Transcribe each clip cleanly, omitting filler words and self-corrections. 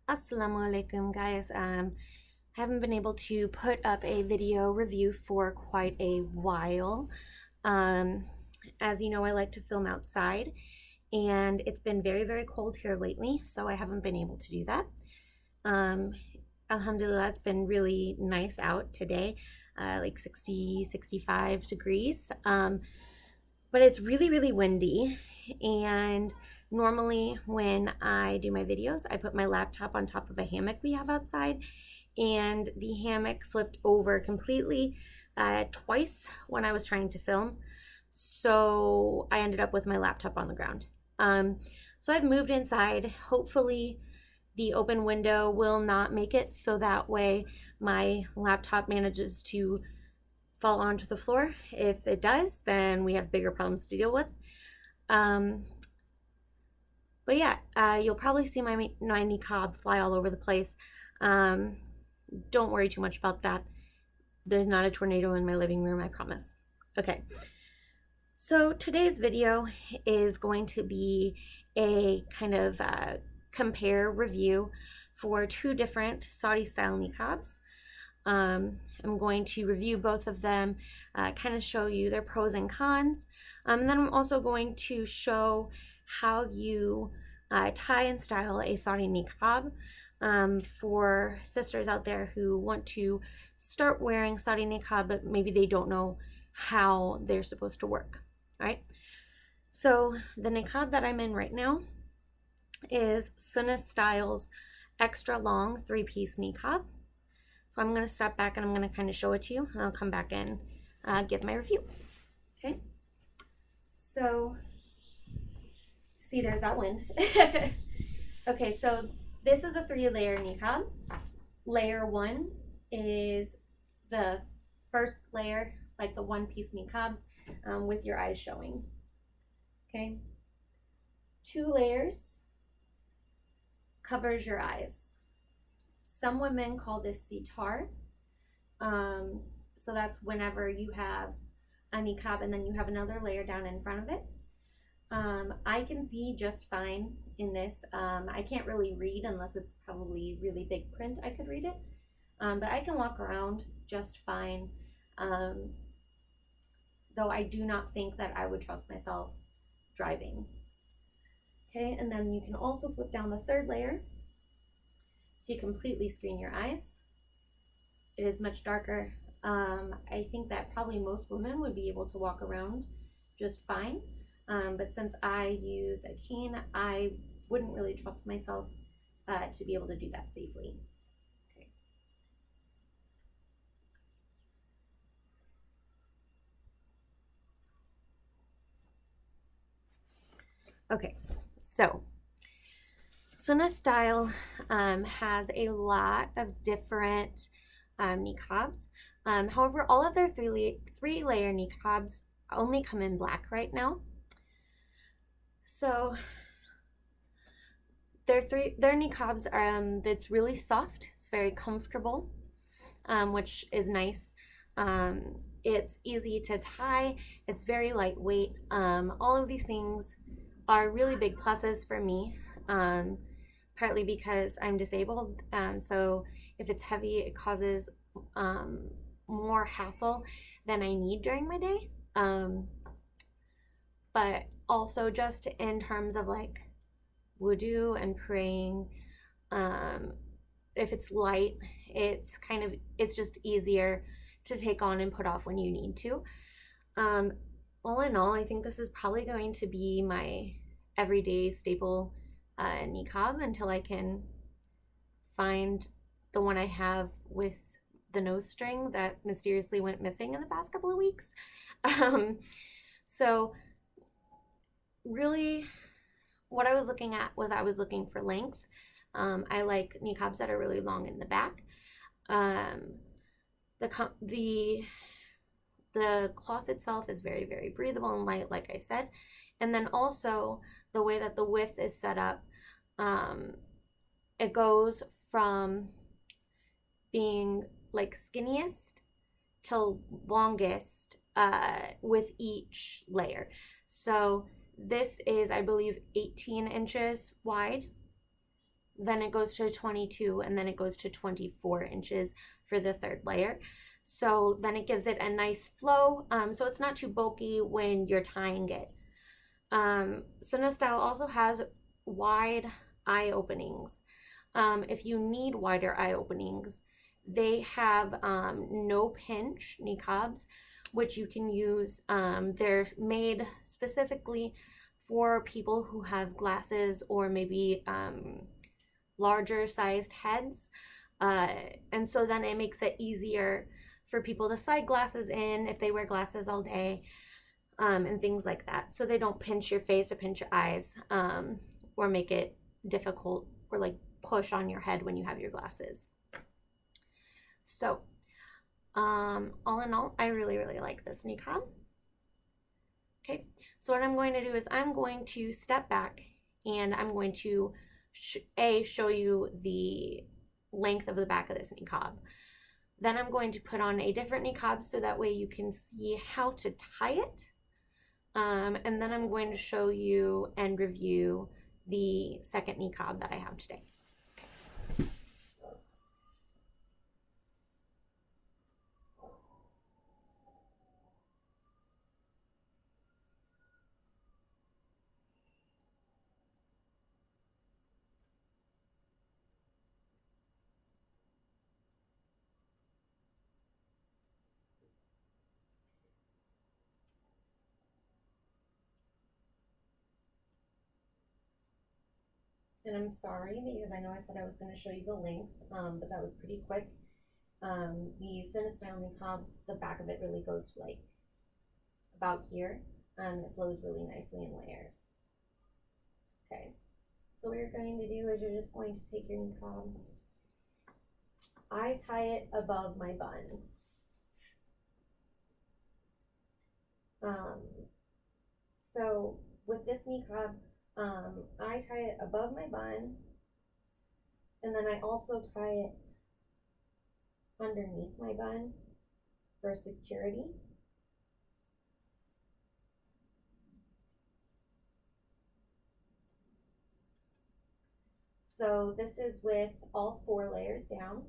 Assalamu alaikum, guys. I haven't been able to put up a video review for quite a while. Um, as you know, I like to film outside, and it's been very, very cold here lately, so I haven't been able to do that. Um, Alhamdulillah, it's been really nice out today, like 60, 65 degrees. But it's really, really windy, and normally when I do my videos, I put my laptop on top of a hammock we have outside, and the hammock flipped over completely twice when I was trying to film. So I ended up with my laptop on the ground. So I've moved inside. Hopefully the open window will not make it, so that way my laptop manages to fall onto the floor. If it does, then we have bigger problems to deal with. But yeah, you'll probably see my niqab fly all over the place. Don't worry too much about that. There's not a tornado in my living room, I promise. Okay, so today's video is going to be a kind of compare review for two different Saudi style niqabs. I'm going to review both of them, kind of show you their pros and cons. And then I'm also going to show how you tie and style a Saudi niqab for sisters out there who want to start wearing Saudi niqab, but maybe they don't know how they're supposed to work. All right. So the niqab that I'm in right now is SunnahStyle's extra long 3-piece niqab. So I'm going to step back and I'm going to kind of show it to you, and I'll come back and give my review. Okay. So, see, there's that wind. Okay, so this is a 3-layer niqab. Layer 1 is the first layer, like the 1-piece niqabs with your eyes showing. Okay. 2 layers covers your eyes. Some women call this sitar. So that's whenever you have a niqab and then you have another layer down in front of it. I can see just fine in this. I can't really read unless it's probably really big print. I could read it, but I can walk around just fine. Though I do not think that I would trust myself driving. Okay, and then you can also flip down the 3rd layer to completely screen your eyes. It is much darker. I think that probably most women would be able to walk around just fine. But since I use a cane, I wouldn't really trust myself to be able to do that safely. Okay. Okay, so SunnahStyle has a lot of different niqabs. However, all of their 3-layer niqabs only come in black right now. So their niqabs are it's really soft. It's very comfortable, which is nice. It's easy to tie. It's very lightweight. All of these things are really big pluses for me. Partly because I'm disabled, so if it's heavy, it causes more hassle than I need during my day. But also just in terms of like wudu and praying, if it's light, it's just easier to take on and put off when you need to. All in all, I think this is probably going to be my everyday staple niqab until I can find the one I have with the nose string that mysteriously went missing in the past couple of weeks. So really what I was looking at was I was looking for length. I like niqabs that are really long in the back. The cloth itself is very, very breathable and light, like I said. And then also the way that the width is set up, it goes from being like skinniest to longest with each layer. So this is, I believe, 18 inches wide then it goes to 22, and then it goes to 24 inches for the third layer. So then it gives it a nice flow, so it's not too bulky when you're tying it. SunnahStyle also has wide eye openings. If you need wider eye openings, they have no pinch niqabs, which you can use. They're made specifically for people who have glasses or maybe larger sized heads. And so then it makes it easier for people to slide glasses in if they wear glasses all day, and things like that. So they don't pinch your face or pinch your eyes, or make it difficult or like push on your head when you have your glasses. So all in all, I really, really like this niqab. Okay, so what I'm going to do is I'm going to step back and I'm going to show you the length of the back of this niqab. Then I'm going to put on a different niqab so that way you can see how to tie it. And then I'm going to show you and review the second niqab that I have today. And I'm sorry because I know I said I was going to show you the length, but that was pretty quick. The SunnahStyle niqab, the back of it really goes to like about here, and it flows really nicely in layers. Okay, so what you're going to do is you're just going to take your niqab. I tie it above my bun. So with this niqab, I tie it above my bun, and then I also tie it underneath my bun for security. So this is with all 4 layers down.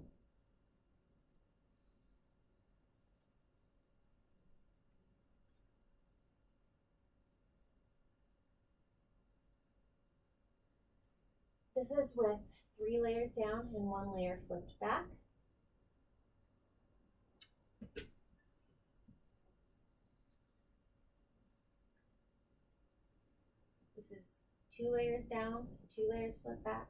This is with 3 layers down and 1 layer flipped back. This is 2 layers down, 2 layers flipped back.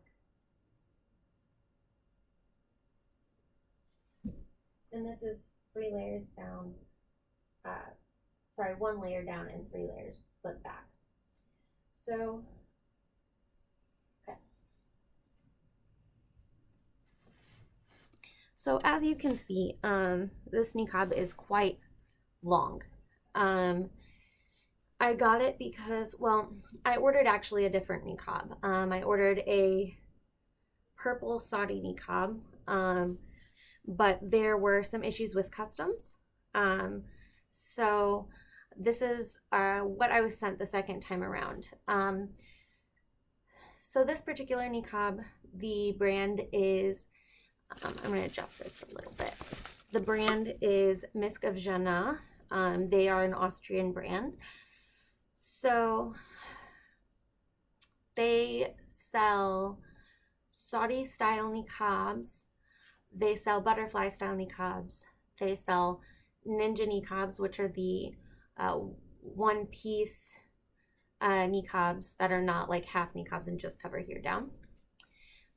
And this is 3 layers down, 1 layer down and 3 layers flipped back. So, okay. So as you can see, this niqab is quite long. I got it because, well, I ordered actually a different niqab. I ordered a purple Saudi niqab, but there were some issues with customs. So this is what I was sent the second time around. So this particular niqab, the brand is, I'm going to adjust this a little bit. The brand is Misk of Jannah. They are an Austrian brand. So they sell Saudi style niqabs. They sell butterfly style niqabs. They sell ninja niqabs, which are the one piece niqabs that are not like half niqabs and just cover here down.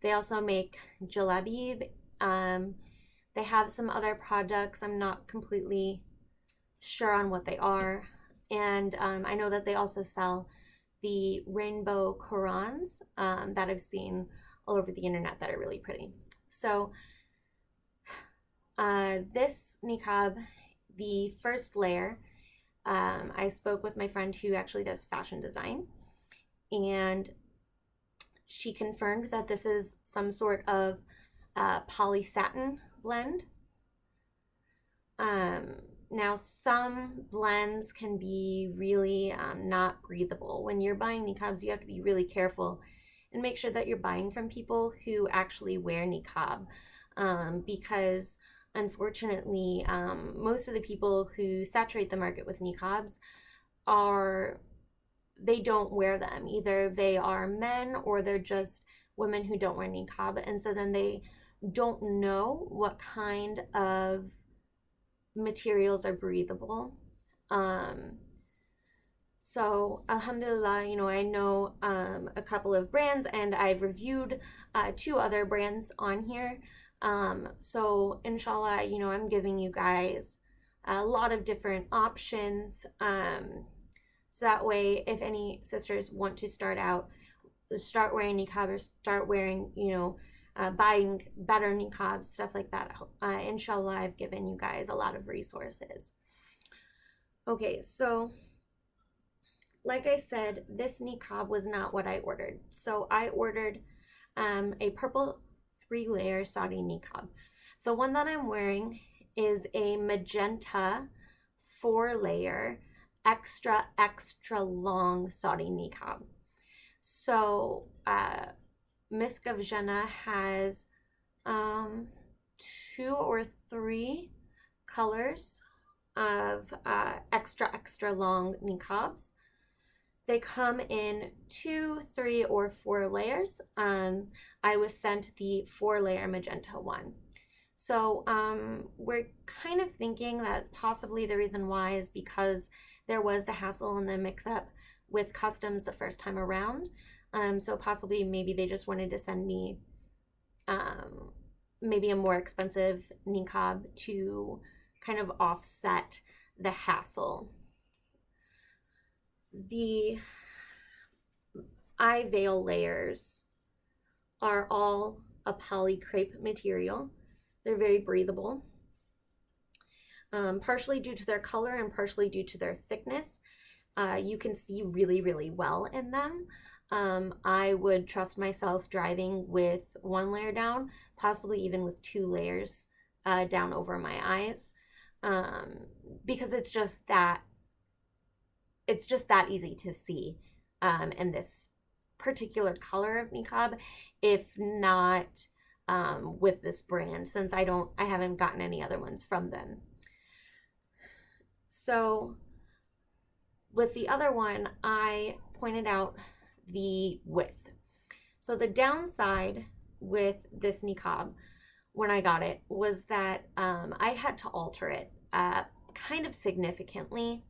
They also make jalabi. They have some other products. I'm not completely sure on what they are. And I know that they also sell the rainbow Qurans that I've seen all over the internet that are really pretty. So this niqab, the first layer, I spoke with my friend who actually does fashion design, and she confirmed that this is some sort of poly satin blend. Now, some blends can be really not breathable. When you're buying niqabs, you have to be really careful and make sure that you're buying from people who actually wear niqab, because unfortunately, most of the people who saturate the market with niqabs they don't wear them. Either they are men or they're just women who don't wear niqab, and so then they don't know what kind of materials are breathable. So alhamdulillah, I know a couple of brands, and I've reviewed 2 other brands on here. So inshallah, I'm giving you guys a lot of different options. So that way, if any sisters want to start wearing niqab, or start wearing, buying better niqabs, stuff like that, inshallah, I've given you guys a lot of resources. Okay, so like I said, this niqab was not what I ordered. So I ordered a purple 3-layer Saudi niqab. The one that I'm wearing is a magenta 4-layer extra long Saudi niqab. So Misk of Jannah has 2 or 3 colors of extra long niqabs. They come in 2, 3, or 4 layers. I was sent the 4-layer magenta one. So we're kind of thinking that possibly the reason why is because there was the hassle and the mix-up with customs the first time around. So possibly maybe they just wanted to send me maybe a more expensive niqab to kind of offset the hassle. The eye veil layers are all a poly crepe material. They're very breathable, partially due to their color and partially due to their thickness. You can see really, really well in them. I would trust myself driving with 1 layer down, possibly even with 2 layers down over my eyes, because it's just that easy to see in this particular color of niqab, if not with this brand, since I haven't gotten any other ones from them. So with the other one, I pointed out the width. So the downside with this niqab when I got it was that I had to alter it kind of significantly,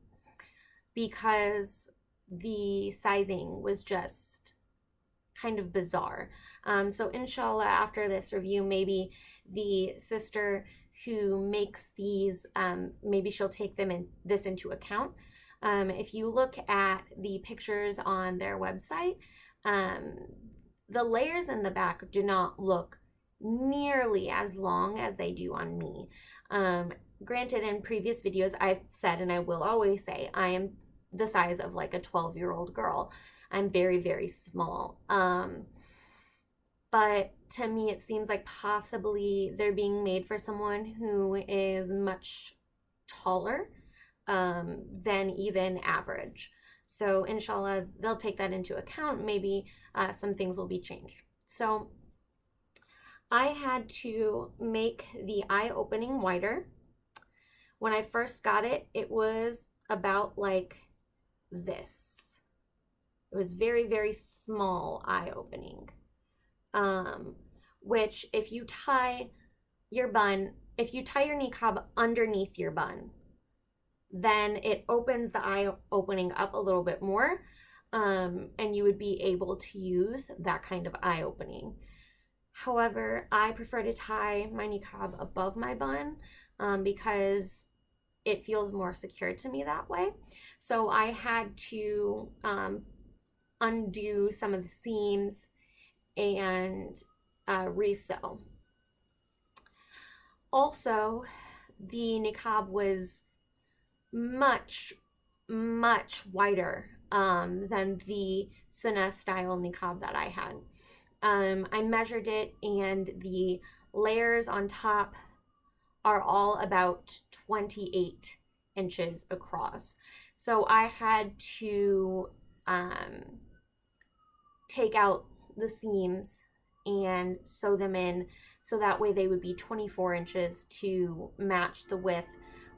because the sizing was just kind of bizarre. So inshallah, after this review, maybe the sister who makes these, maybe she'll take this into account. If you look at the pictures on their website, the layers in the back do not look nearly as long as they do on me. Granted, in previous videos, I've said, and I will always say, I am the size of like a 12-year-old girl. I'm very, very small. But to me, it seems like possibly they're being made for someone who is much taller than even average. So inshallah, they'll take that into account. Maybe some things will be changed. So I had to make the eye opening wider. When I first got it, it was about like this. It was very, very small eye opening, which if you tie your niqab underneath your bun, then it opens the eye opening up a little bit more, and you would be able to use that kind of eye opening. However, I prefer to tie my niqab above my bun because it feels more secure to me that way. So I had to undo some of the seams and resew. Also, the niqab was much, much wider than the SunnahStyle niqab that I had. I measured it, and the layers on top are all about 28 inches across. So I had to take out the seams and sew them in so that way they would be 24 inches to match the width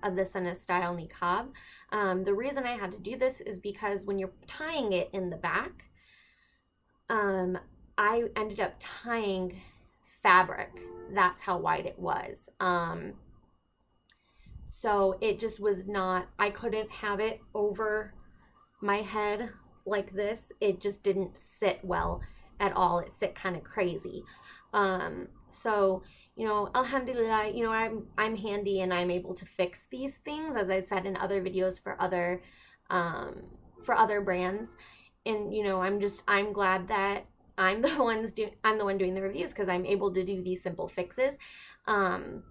of the SunnahStyle niqab. The reason I had to do this is because when you're tying it in the back, I ended up tying fabric. That's how wide it was. So it just was not, I couldn't have it over my head like this. It just didn't sit well at all. It sit kind of crazy. So, you know, alhamdulillah, you know, I'm handy and I'm able to fix these things, as I said in other videos for other brands. And, you know, I'm glad that I'm the one doing the reviews, because I'm able to do these simple fixes. And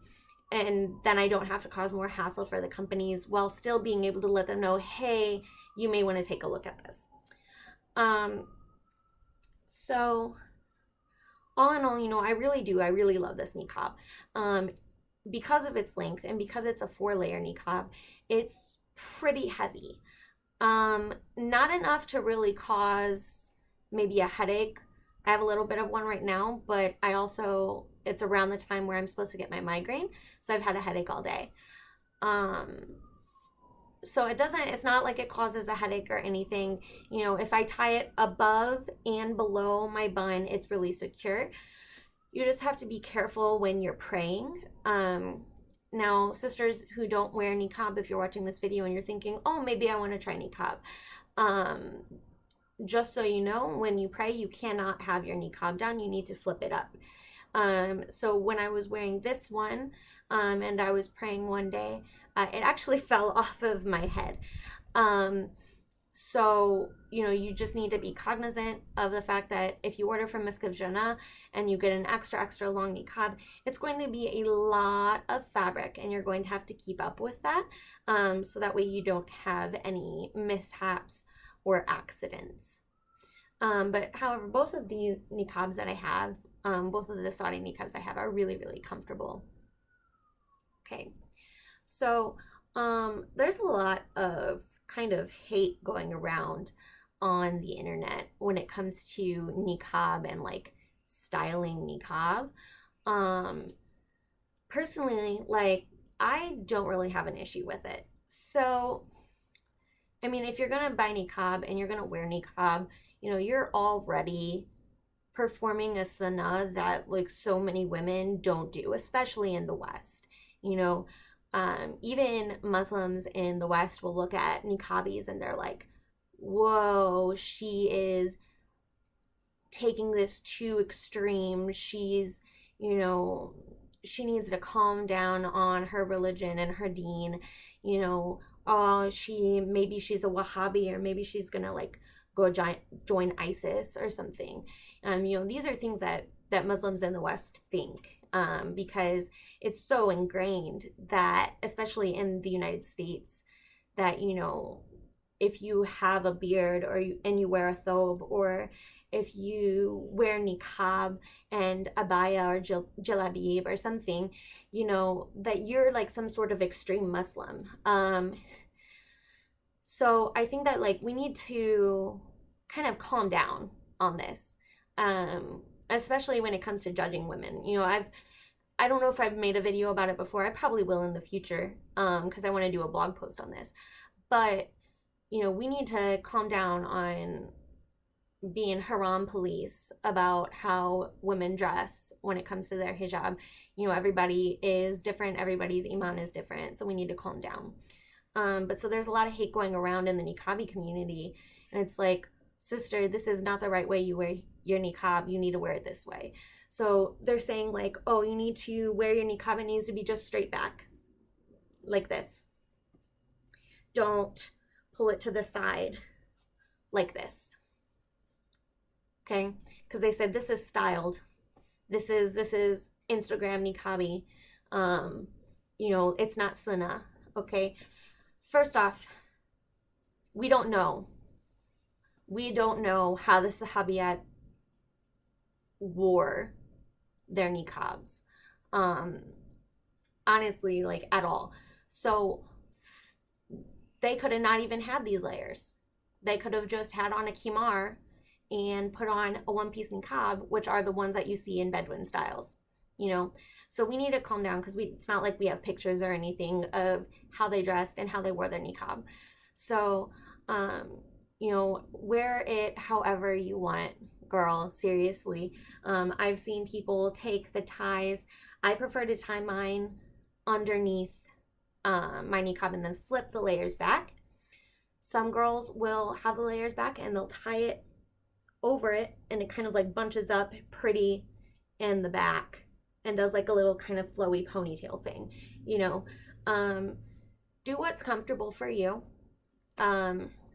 then I don't have to cause more hassle for the companies while still being able to let them know, hey, you may want to take a look at this. So all in all, you know, I really love this niqab. Because of its length and because it's a 4-layer niqab, it's pretty heavy. Not enough to really cause maybe a headache. I have a little bit of one right now, but it's around the time where I'm supposed to get my migraine, so I've had a headache all day. So it's not like it causes a headache or anything. You know, if I tie it above and below my bun, it's really secure. You just have to be careful when you're praying. Now, sisters who don't wear niqab, if you're watching this video and you're thinking, oh, maybe I want to try niqab. Just so you know, when you pray, you cannot have your niqab down. You need to flip it up. So when I was wearing this one, and I was praying one day, it actually fell off of my head. So, you know, you just need to be cognizant of the fact that if you order from Misk of Jannah and you get an extra long niqab, it's going to be a lot of fabric and you're going to have to keep up with that. So that way you don't have any mishaps or accidents. But however, both of the niqabs that I have, both of the Saudi niqabs I have, are really comfortable. Okay, so there's a lot of kind of hate going around on the internet when it comes to niqab and like styling niqab. Personally, like, I don't really have an issue with it. So, I mean, if you're gonna buy niqab and you're gonna wear niqab, you know, you're already performing a sunnah that like so many women don't do, especially in the West. You know, even Muslims in the West will look at niqabis and they're like, whoa, she is taking this too extreme. She's, you know, she needs to calm down on her religion and her deen. You know, oh, maybe she's a Wahhabi, or maybe she's gonna like go join ISIS or something. You know, these are things that Muslims in the West think, because it's so ingrained that, especially in the United States, that, you know, if you have a beard and you wear a thobe, or if you wear niqab and abaya or jalabib or something, you know, that you're like some sort of extreme Muslim. So I think that like we need to kind of calm down on this, especially when it comes to judging women. You know, I don't know if I've made a video about it before. I probably will in the future, because I want to do a blog post on this. But, you know, we need to calm down on being haram police about how women dress when it comes to their hijab. You know, everybody is different. Everybody's iman is different. So we need to calm down. But so there's a lot of hate going around in the niqabi community. And it's like, sister, this is not the right way you wear your niqab. You need to wear it this way. So they're saying like, oh, you need to wear your niqab. It needs to be just straight back like this. Don't pull it to the side like this. Okay? Because they said this is styled. This is Instagram niqabi. You know, it's not sunnah. Okay? First off, we don't know. We don't know how the Sahabiyat wore their niqabs. Honestly, like at all. So they could have not even had these layers. They could have just had on a khimar and put on a one-piece niqab, which are the ones that you see in Bedouin styles, you know. So we need to calm down, because it's not like we have pictures or anything of how they dressed and how they wore their niqab. So you know, wear it however you want, girl, seriously. I've seen people take the ties. I prefer to tie mine underneath my niqab and then flip the layers back. Some girls will have the layers back and they'll tie it over it, and it kind of like bunches up pretty in the back and does like a little kind of flowy ponytail thing, you know. Do what's comfortable for you.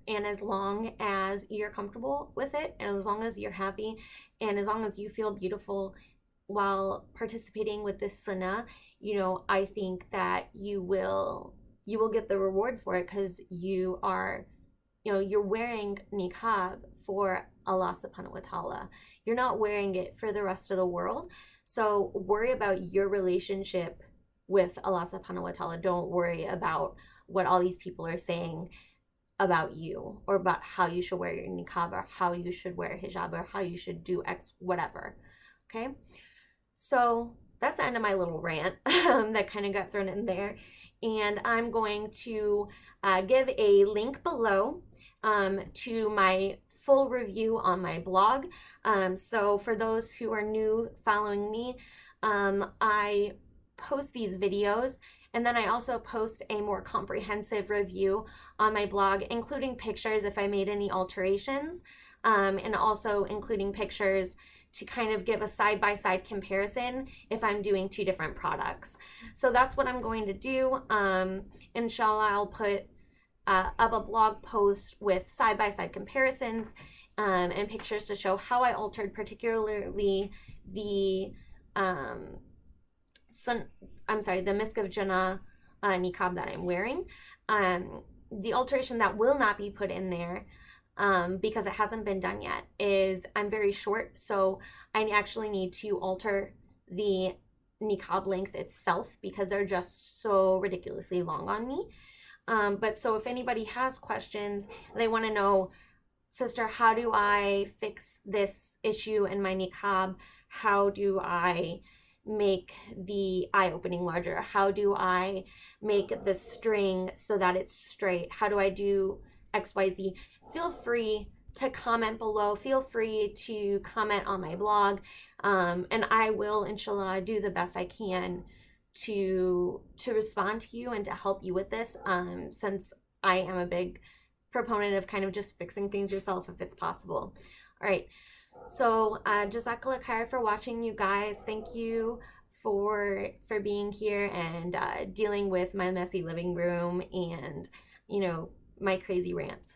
And as long as you're comfortable with it, and as long as you're happy, and as long as you feel beautiful while participating with this sunnah, you know, I think that you will get the reward for it, because you are, you know, you're wearing niqab for Allah subhanahu wa ta'ala. You're not wearing it for the rest of the world. So worry about your relationship with Allah subhanahu wa ta'ala. Don't worry about what all these people are saying about you, or about how you should wear your niqab, or how you should wear hijab, or how you should do X whatever. Okay, so that's the end of my little rant that kind of got thrown in there. And I'm going to give a link below to my full review on my blog. So for those who are new following me, I post these videos, and then I also post a more comprehensive review on my blog, including pictures if I made any alterations, and also including pictures to kind of give a side-by-side comparison if I'm doing two different products. So that's what I'm going to do. Inshallah, I'll put up a blog post with side-by-side comparisons and pictures to show how I altered particularly the the Misk of Jannah niqab that I'm wearing. The alteration that will not be put in there, because it hasn't been done yet, is I'm very short, so I actually need to alter the niqab length itself, because they're just so ridiculously long on me. But so if anybody has questions, they want to know, sister, how do I fix this issue in my niqab? How do I make the eye opening larger? How do I make the string so that it's straight? How do I do XYZ? Feel free to comment below. Feel free to comment on my blog, and I will, inshallah, do the best I can to respond to you and to help you with this, since I am a big proponent of kind of just fixing things yourself if it's possible. All right. So jazakallah khair for watching, you guys. Thank you for being here and dealing with my messy living room and, you know, my crazy rants.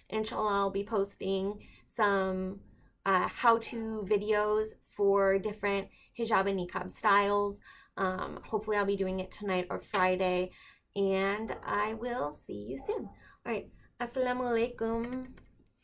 Inshallah, I'll be posting some how-to videos for different hijab and niqab styles. Hopefully I'll be doing it tonight or Friday, and I will see you soon. All right, assalamu alaikum.